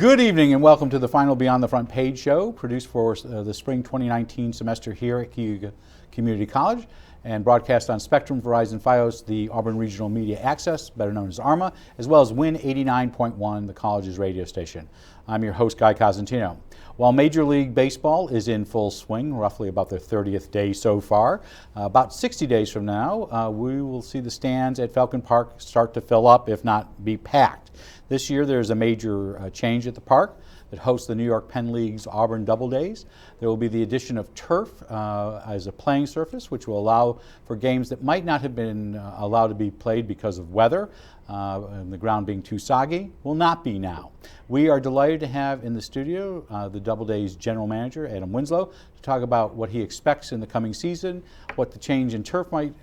Good evening and welcome to the final Beyond the Front Page show, produced for the spring 2019 semester here at Cayuga Community College and broadcast on Spectrum, Verizon, Fios, the Auburn Regional Media Access, better known as ARMA, as well as Win 89.1, the college's radio station. I'm your host, Guy Cosentino. While Major League Baseball is in full swing, roughly about their 30th day so far, about 60 days from now, we will see the stands at Falcon Park start to fill up, if not be packed. This year there's a major change at the park that hosts the New York Penn League's Auburn Doubledays. There will be the addition of turf as a playing surface, which will allow for games that might not have been allowed to be played because of weather, and the ground being too soggy, will not be now. We are delighted to have in the studio the Doubledays General Manager, Adam Winslow, to talk about what he expects in the coming season, what the change in turf might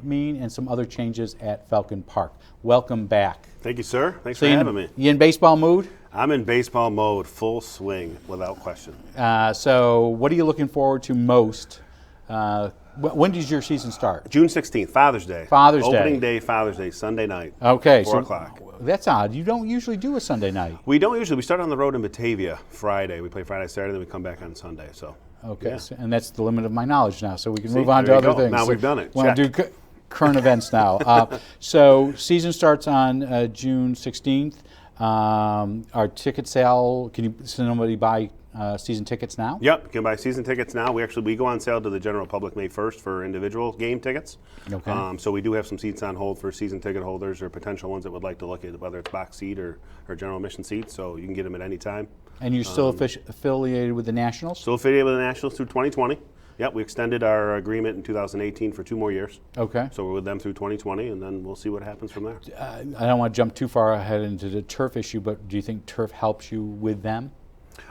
mean, and some other changes at Falcon Park. Welcome back. Thank you, sir. Thanks for having me. You in baseball mood? I'm in baseball mode, full swing, without question. So what are you looking forward to most? When does your season start? June 16th, Father's Day. Father's Day. Opening day, Father's Day, Sunday night. Okay. 4 o'clock. That's odd. You don't usually do a Sunday night. We don't usually. We start on the road in Batavia Friday. We play Friday, Saturday, then we come back on Sunday. So. Okay. Yeah. So, and that's the limit of my knowledge now, so we can move on to other things. Now we've done it. Want to do current events now. So season starts on June 16th. Our ticket sale, can you somebody buy season tickets now? Yep, you can buy season tickets now. We go on sale to the general public May 1st for individual game tickets. Okay. So we do have some seats on hold for season ticket holders or potential ones that would like to look at whether it's box seat or general admission seats. So you can get them at any time. And you're still affiliated with the Nationals? Still affiliated with the Nationals through 2020. Yep, we extended our agreement in 2018 for 2 more years. Okay. So we're with them through 2020, and then we'll see what happens from there. I don't want to jump too far ahead into the turf issue, but do you think turf helps you with them?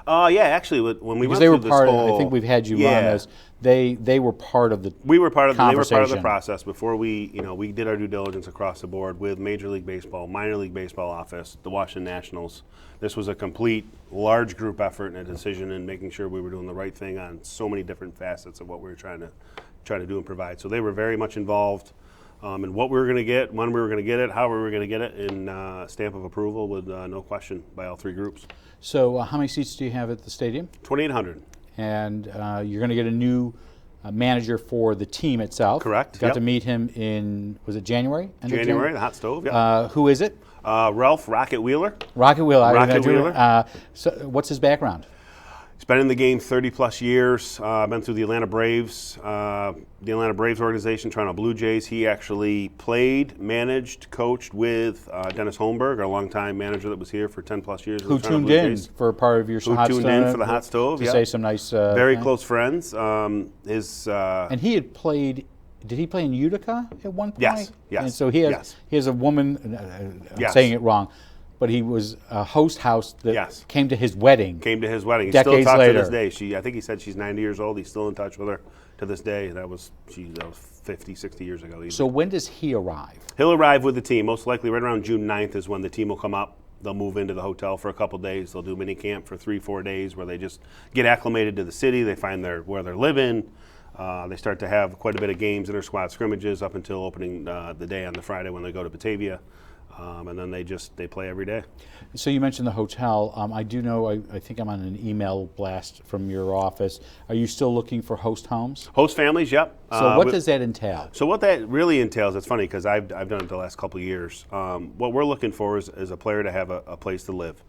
Yeah, actually, when we because went they were through part this whole, I think we've had you on as they were part of the they were part of the process before we did our due diligence across the board with Major League Baseball, Minor League Baseball office, the Washington Nationals. This was a complete large group effort and a decision in making sure we were doing the right thing on so many different facets of what we were trying to do and provide. So they were very much involved in what we were going to get, when we were going to get it, how we were going to get it, and stamp of approval with no question by all 3 groups. So how many seats do you have at the stadium? 2,800. And you're going to get a new manager for the team itself. Correct. Got to meet him in, was it January? January, the hot stove, yeah. Who is it? Ralph Rocket Wheeler. Rocket Wheeler. Rocket Wheeler. So what's his background? He's been in the game 30-plus years. Been through the Atlanta Braves organization, Toronto Blue Jays. He actually played, managed, coached with Dennis Holmberg, our longtime manager that was here for 10-plus years. Who tuned in for part of your hot stove? Who tuned in for the hot stove, to say some nice very close friends. And he had played. Did he play in Utica at one point? Yes. And so he has a woman. I'm saying it wrong. But he was a host house that came to his wedding. He decades still talks later. to this day. I think he said she's 90 years old. He's still in touch with her to this day. That was 50, 60 years ago. Even. So when does he arrive? He'll arrive with the team. Most likely right around June 9th is when the team will come up. They'll move into the hotel for a couple days. They'll do mini camp for 3-4 days where they just get acclimated to the city. They find where they're living. They start to have quite a bit of games, inter-squad scrimmages up until opening the day on the Friday when they go to Batavia. And then they play every day. So you mentioned the hotel. I do know, I think I'm on an email blast from your office. Are you still looking for host homes? Host families, yep. So what does that entail? So what that really entails, it's funny because I've done it the last couple of years. What we're looking for is a player to have a place to live,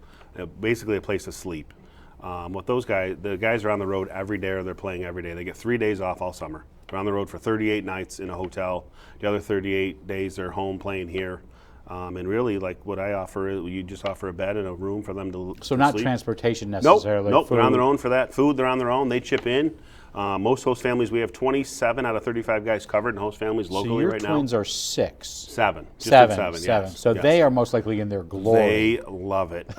basically a place to sleep. The guys are on the road every day or they're playing every day. They get 3 days off all summer. They're on the road for 38 nights in a hotel. The other 38 days they're home playing here. And really, like what I offer, you just offer a bed and a room for them to So not sleep. Transportation necessarily? Nope, they're on their own for that. Food, they're on their own. They chip in. Most host families, we have 27 out of 35 guys covered in host families locally right now. So your twins are 6? 7. Seven. Yes. So they are most likely in their glory. They love it.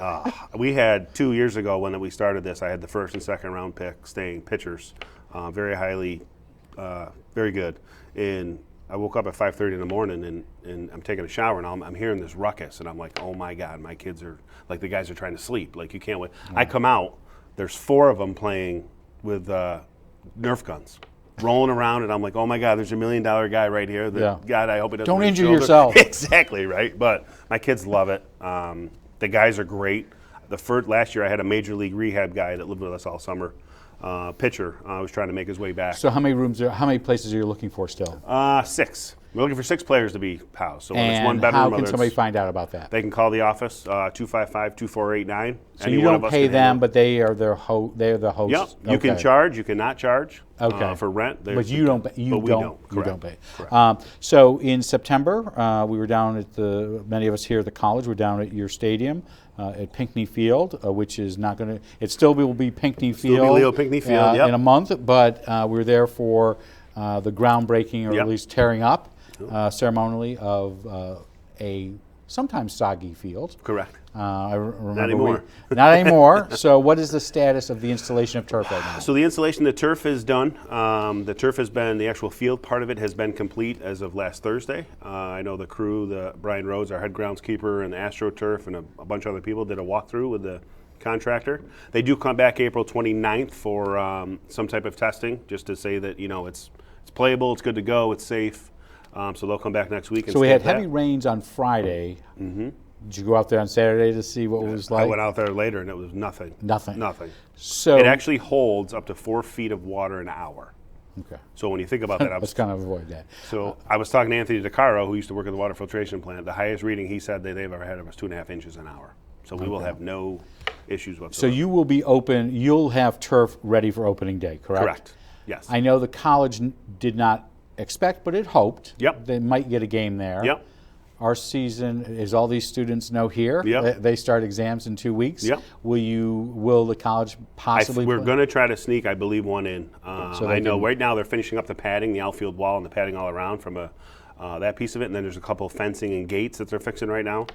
We had 2 years ago when we started this, I had the first and second round pick staying pitchers. Very highly, very good. And I woke up at 5:30 in the morning and I'm taking a shower and I'm hearing this ruckus and I'm like, oh my God, my kids are, like the guys are trying to sleep. Like you can't wait. I come out, there's 4 of them playing with Nerf guns. rolling around, and I'm like, oh my God, there's $1 million guy right here. God, I hope it doesn't. Don't break injure his shoulder. yourself. Exactly, right? But my kids love it. The guys are great. Last year I had a major league rehab guy that lived with us all summer. Pitcher was trying to make his way back. So how many places are you looking for still? 6. We're looking for 6 players to be housed. So when it's And one bedroom, how whether can somebody it's- find out about that? they can call the office 255-2489. So you don't pay them, but they are the host. Yep. You can charge. You cannot charge Okay. for rent. But you don't. But You we don't. You Correct. don't pay. Correct. So in September, we were down at many of us here at the college were down at your stadium at Pinckney Field, which is not going to. It still will be Pinckney Field. Still be Leo Pinckney Field. Yep. In a month, but we were there for the groundbreaking, or Yep. at least tearing up ceremonially of a sometimes soggy field. Correct. I remember Not anymore. Not anymore. So what is the status of the installation of turf right now? So the installation of the turf is done. The turf has been, the actual field part of it has been complete as of last Thursday. I know the crew, Brian Rhodes, our head groundskeeper, and the AstroTurf, and a bunch of other people did a walkthrough with the contractor. They do come back April 29th for some type of testing, just to say that it's playable, it's good to go, it's safe. So they'll come back next week. And So we had stamp heavy that. rains on Friday. Mm-hmm. Did you go out there on Saturday to see what it was like? I went out there later and it was nothing. Nothing. Nothing. So It actually holds up to 4 feet of water an hour. Okay. So when you think about that, Let's kind of avoid that. So I was talking to Anthony DeCaro, who used to work at the water filtration plant. The highest reading he said that they've ever had was 2.5 inches an hour. So we will have no issues So whatsoever. you will be open. You'll have turf ready for opening day, correct? Correct. Yes. I know the college did not expect, but it hoped. Yep. They might get a game there. Yep. Our season, as all these students know here, Yep. they start exams in 2 weeks. Yep. Will the college possibly? We're going to try to sneak, I believe, one in. So I know can- right now they're finishing up the padding, the outfield wall, and the padding all around from that piece of it. And then there's a couple of fencing and gates that they're fixing right now.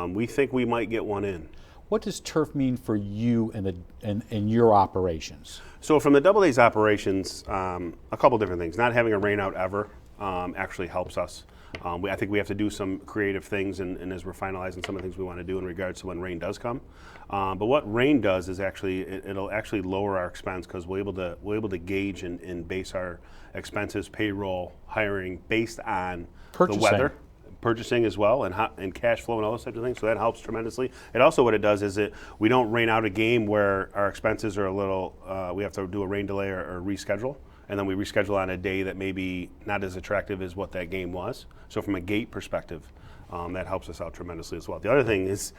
We think we might get one in. What does turf mean for you and your operations? So from the DOUBLEDAYS operations, a couple different things. Not having a rain out ever actually helps us. I think we have to do some creative things, and as we're finalizing some of the things we want to do in regards to when rain does come. But what rain does is actually it'll actually lower our expense because we're able to gauge and base our expenses, payroll, hiring based on Purchasing. the weather. Purchasing as well, and cash flow and all those types of things. So that helps tremendously. It also, what it does is we don't rain out a game where our expenses are a little. We have to do a rain delay or reschedule, and then we reschedule on a day that may be not as attractive as what that game was. So from a gate perspective, that helps us out tremendously as well. The other thing is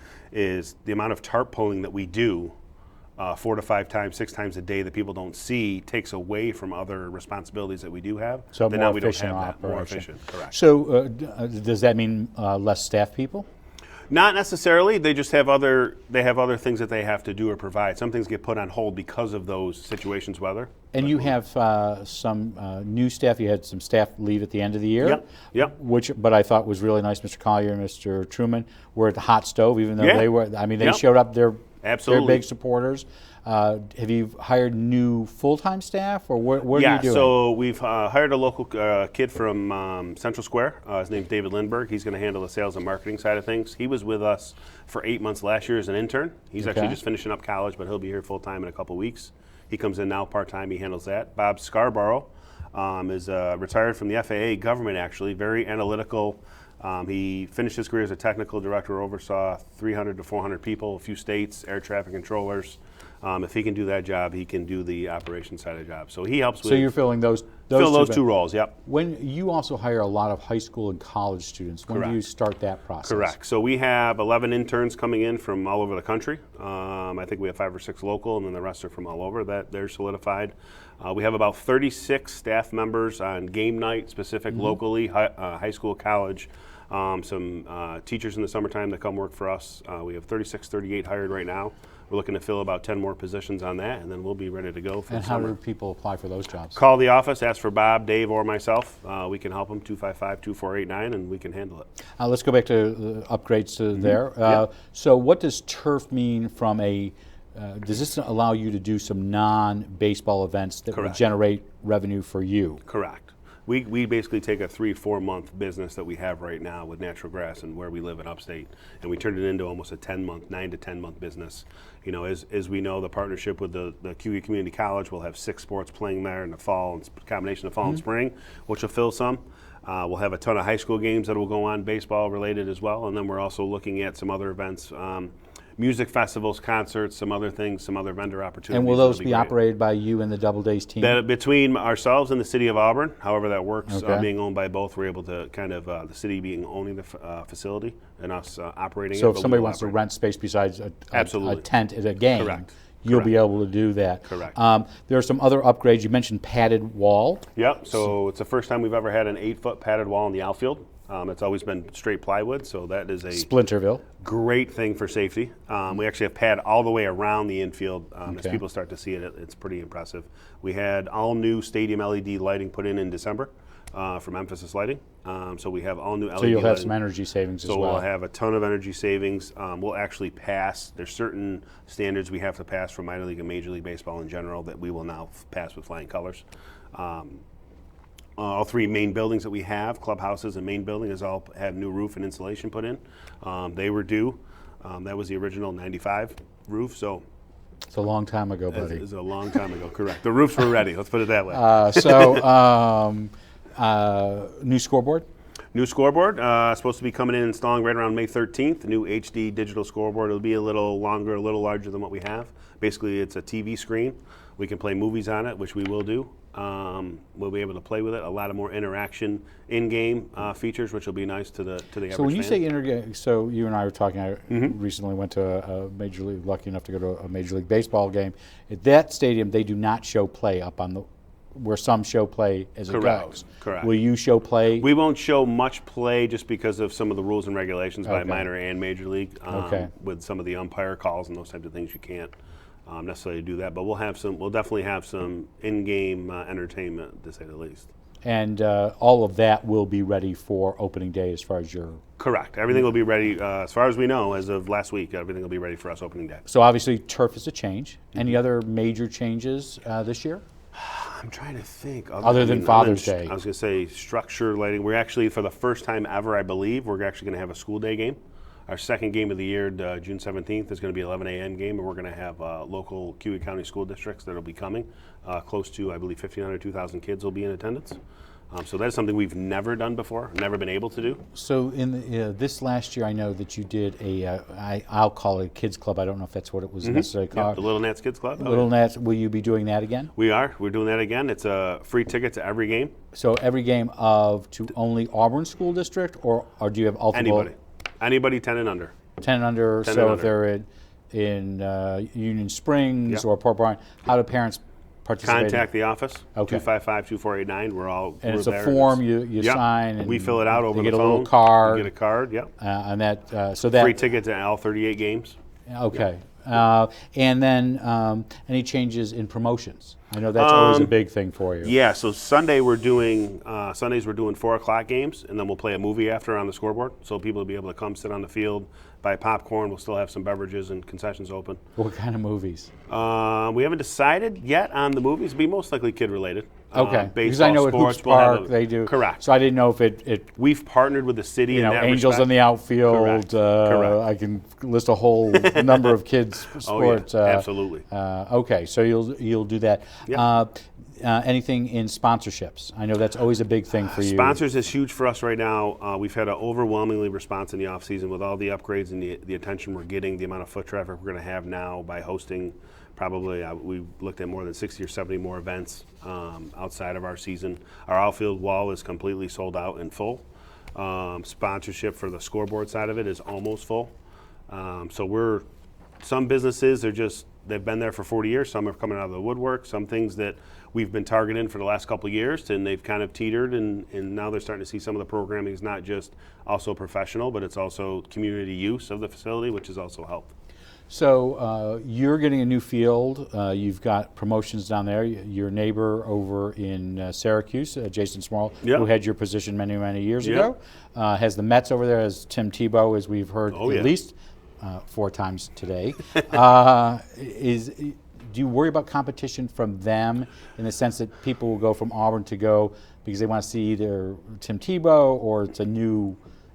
the amount of tarp pulling that we do. 4 to 5 times, 6 times a day that people don't see takes away from other responsibilities that we do have. So Then more now we don't efficient have that. More operation. efficient, correct. So does that mean less staff people? Not necessarily. They just have other things that they have to do or provide. Some things get put on hold because of those situations, weather. And you have some new staff. You had some staff leave at the end of the year. Yep. But I thought was really nice. Mr. Collier and Mr. Truman were at the hot stove, even though Yeah. they were. I mean, they Yep. showed up. They're Absolutely. big supporters. Have you hired new full-time staff, or what are you doing? So we've hired a local kid from Central Square. His name's David Lindberg. He's going to handle the sales and marketing side of things. He was with us for 8 months last year as an intern. He's actually Okay. just finishing up college, but he'll be here full-time in a couple weeks. He comes in now part-time. He handles that. Bob Scarborough is retired from the FAA government, actually, very analytical. He finished his career as a technical director, oversaw 300 to 400 people, a few states, air traffic controllers. If he can do that job, he can do the operations side of the job. So he helps with. So you're filling those fill those two two roles. Yep. When you also hire a lot of high school and college students, when do you Correct. start that process? Correct. So we have 11 interns coming in from all over the country. I think we have 5 or 6 local, and then the rest are from all over. That they're solidified. We have about 36 staff members on game night, specific locally, high school, college. Some teachers in the summertime that come work for us. We have 36, 38 hired right now. We're looking to fill about 10 more positions on that, and then we'll be ready to go for And the how summer. do people apply for those jobs? Call the office, ask for Bob, Dave, or myself. We can help them, 255-2489, and we can handle it. Let's go back to the upgrades to there. Yep. So what does turf mean from a, does this allow you to do some non-baseball events that will Correct. generate revenue for you? Correct. We basically take a 3-4 month business that we have right now with natural grass and where we live in upstate, and we turn it into almost a 9 to 10 month business. You know, as we know, the partnership with the QE Community College will have 6 sports playing there in the fall, and combination of fall and spring, which will fill some. We'll have a ton of high school games that will go on, baseball related as well, and then we're also looking at some other events. music festivals, concerts, some other things, some other vendor opportunities. And will those be great. operated by you and the Doubledays team? Between ourselves and the city of Auburn, however that works, Okay. being owned by both, we're able to kind of, the city owning the facility and us operating it. So if but somebody we will wants to operate. rent space besides a Absolutely. tent at a game, Correct. you'll Correct. be able to do that. Correct. There are some other upgrades. You mentioned padded wall. Yep, so it's the first time we've ever had an 8-foot padded wall in the outfield. It's always been straight plywood, so that is a Splinterville. great thing for safety. We actually have pad all the way around the infield. As Okay. people start to see it, it's pretty impressive. We had all new stadium LED lighting put in December from Emphasis Lighting. So we have all new LED So you'll have lighting. some energy savings as So well. we'll have a ton of energy savings. We'll actually pass. There's certain standards we have to pass for minor league and major league baseball in general that we will now pass with flying colors. All 3 main buildings that we have, clubhouses and main building, has all had new roof and insulation put in. They were due. That was the original '95 roof. So It's a long time ago, buddy. it was a long time ago. Correct. The roofs were ready. Let's put it that way. New scoreboard. New scoreboard, supposed to be coming in and installing right around May 13th. New HD digital scoreboard. It'll be a little longer, a little larger than what we have. Basically, it's a TV screen. We can play movies on it, which we will do. We'll be able to play with it. A lot of more interaction in-game features, which will be nice to the average So when you fan. say so you and I were talking. I recently went to a major league. Lucky enough to go to a major league baseball game. At that stadium, they do not show play up on the where some show play as it Correct. goes. Correct. Will you show play? We won't show much play just because of some of the rules and regulations by Okay. minor and major league. Okay. With some of the umpire calls and those types of things, you can't necessarily do that. But we'll definitely have some in-game entertainment, to say the least. And all of that will be ready for opening day as far as your. Correct. Everything will be ready, as far as we know, as of last week. Everything will be ready for us opening day. So obviously turf is a change. Any other major changes this year? I'm trying to think. Other than Father's Day. I was going to say structure lighting. We're actually, for the first time ever, I believe, we're actually going to have a school day game. Our second game of the year, June 17th, is going to be 11 a.m. game, and we're going to have local Kiewit County school districts that will be coming. Close to, I believe, 1,500, 2,000 kids will be in attendance. So that's something we've never done before, never been able to do. So in this last year, I know that you did I'll call it a kids club. I don't know if that's what it was necessarily Yep, called. the Little Nats Kids Club. Oh, Little yeah. Nats. Will you be doing that again? We are. We're doing that again. It's a free ticket to every game. So every game to only Auburn School District, or do you have ultimate? Anybody 10 and under. 10 and under. 10 So and if they're in Union Springs Yep. or Port Bryan, how do parents participate? Contact the office, Okay. 255-2489. We're And we're it's a there. form you Yep. sign. And we fill it out over you the get phone. a little card. You get a card, yep. And that so that Free ticket to all 38 games. Okay. And then any changes in promotions? I know that's always a big thing for you. Yeah, so Sundays we're doing 4:00 games, and then we'll play a movie after on the scoreboard. So people will be able to come sit on the field, buy popcorn. We'll still have some beverages and concessions open. What kind of movies? We haven't decided yet on the movies. It'll be most likely kid related. Okay. Because Baseball, I know at sports, Hoops we'll have Park they do. Correct. So I didn't know if it We've partnered with the city in that Angels respect. in the outfield. Correct. Correct. I can list a whole number of kids sports. Oh, yeah. Absolutely. Okay, so you'll do that. Yep. Anything in sponsorships? I know that's always a big thing for you. Sponsors is huge for us right now. We've had an overwhelmingly response in the offseason with all the upgrades and the attention we're getting, the amount of foot traffic we're going to have now by hosting probably, we looked at more than 60 or 70 more events outside of our season. Our outfield wall is completely sold out and full. Sponsorship for the scoreboard side of it is almost full. So some businesses they've been there for 40 years. Some are coming out of the woodwork. Some things that we've been targeting for the last couple of years, and they've kind of teetered, and now they're starting to see some of the programming is not just also professional, but it's also community use of the facility, which has also helped. So you're getting a new field. You've got promotions down there. Your neighbor over in Syracuse, Jason Small, Yep. who had your position many, many years Yep. ago, has the Mets over there, as Tim Tebow, as we've heard Oh, at yeah. least 4 times today. Do you worry about competition from them in the sense that people will go from Auburn to go because they want to see either Tim Tebow or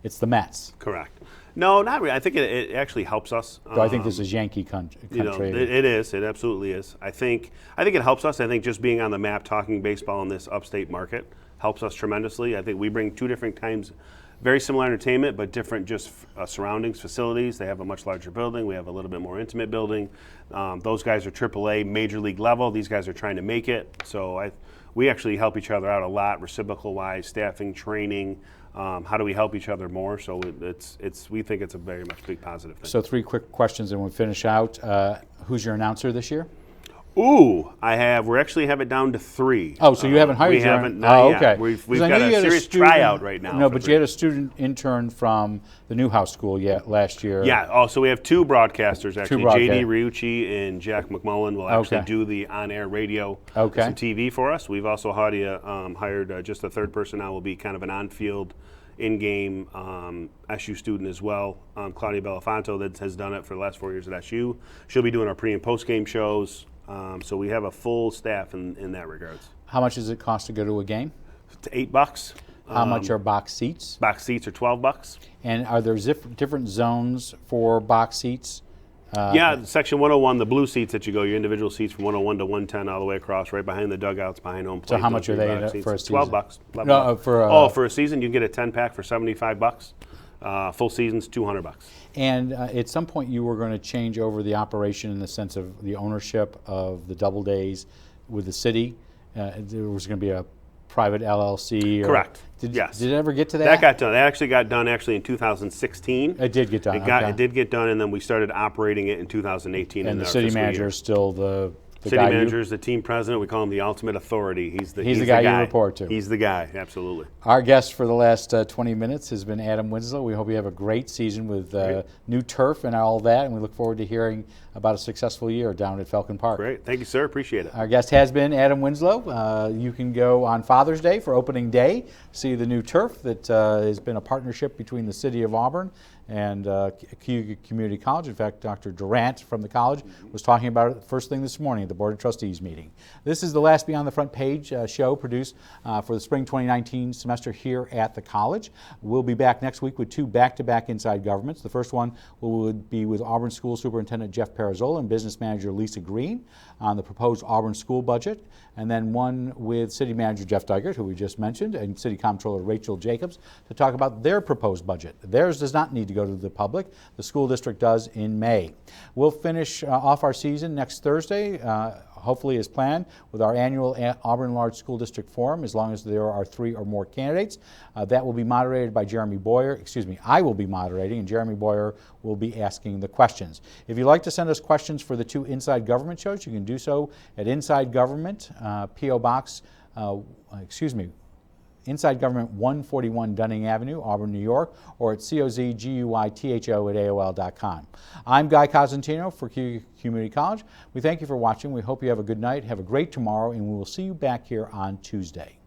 it's the Mets? Correct. No, not really. I think it actually helps us. So I think this is Yankee country. It is. It absolutely is. I think it helps us. I think just being on the map, talking baseball in this upstate market helps us tremendously. I think we bring 2 different very similar entertainment, but different just surroundings, facilities. They have a much larger building. We have a little bit more intimate building. Those guys are AAA, major league level. These guys are trying to make it. So we actually help each other out a lot, reciprocal-wise, staffing, training. How do we help each other more? So we think it's a very much big positive thing. So 3 quick questions and we'll finish out. Who's your announcer this year? Ooh, we actually have it down to 3. Oh, so you haven't hired We your haven't, not yet. okay. We've got a serious tryout right now. No, but you had a student intern from the Newhouse School last year. Yeah, so we have 2 broadcasters actually. JD broadcasters. Riucci and Jack McMullen will actually do the on-air radio and some TV for us. We've also hired just a 3rd person now, will be kind of an on-field, in-game SU student as well. Claudia Belafonto that has done it for the last 4 years at SU. She'll be doing our pre- and post-game shows. So we have a full staff in that regards. How much does it cost to go to a game? It's $8. How much are box seats? Box seats are $12. And are there different zones for box seats? Yeah, section 101, the blue seats that you go, your individual seats from 101 to 110 all the way across, right behind the dugouts, behind home plate. So how much are they for a season? $12. No, for a season, you get a 10-pack for $75. Full season's $200. And at some point, you were going to change over the operation in the sense of the ownership of the Doubledays with the city. There was going to be a private LLC. Correct. Yes. Did it ever get to that? That got done. That actually got done in 2016. It did get done. It did get done, and then we started operating it in 2018. And the city manager is still the city manager is the team president. We call him the ultimate authority. He's the guy you report to. He's the guy, absolutely. Our guest for the last 20 minutes has been Adam Winslow. We hope you have a great season with new turf and all that, and we look forward to hearing about a successful year down at Falcon Park. Great. Thank you, sir. Appreciate it. Our guest has been Adam Winslow. You can go on Father's Day for opening day, see the new turf that has been a partnership between the City of Auburn and Cayuga Community College. In fact, Dr. Durant from the college was talking about it first thing this morning at the Board of Trustees meeting. This is the last Beyond the Front Page show produced for the spring 2019 semester here at the college. We'll be back next week with 2 back-to-back Inside Governments. The first one will be with Auburn School Superintendent Jeff Parazola and Business Manager Lisa Green on the proposed Auburn school budget, and then one with City Manager Jeff Dygert, who we just mentioned, and City Comptroller Rachel Jacobs to talk about their proposed budget. Theirs does not need to go to the public. The school district does in May. We'll finish off our season next Thursday, hopefully as planned, with our annual Auburn Large School District Forum, as long as there are 3 or more candidates. That will be moderated by Jeremy Boyer. Excuse me, I will be moderating, and Jeremy Boyer will be asking the questions. If you'd like to send us questions for the 2 Inside Government shows, you can do so at Inside Government, P.O. Box, Inside Government 141 Dunning Avenue, Auburn, New York, or at cozguytho@aol.com. I'm Guy Cosentino for Cayuga Community College. We thank you for watching. We hope you have a good night, have a great tomorrow, and we will see you back here on Tuesday.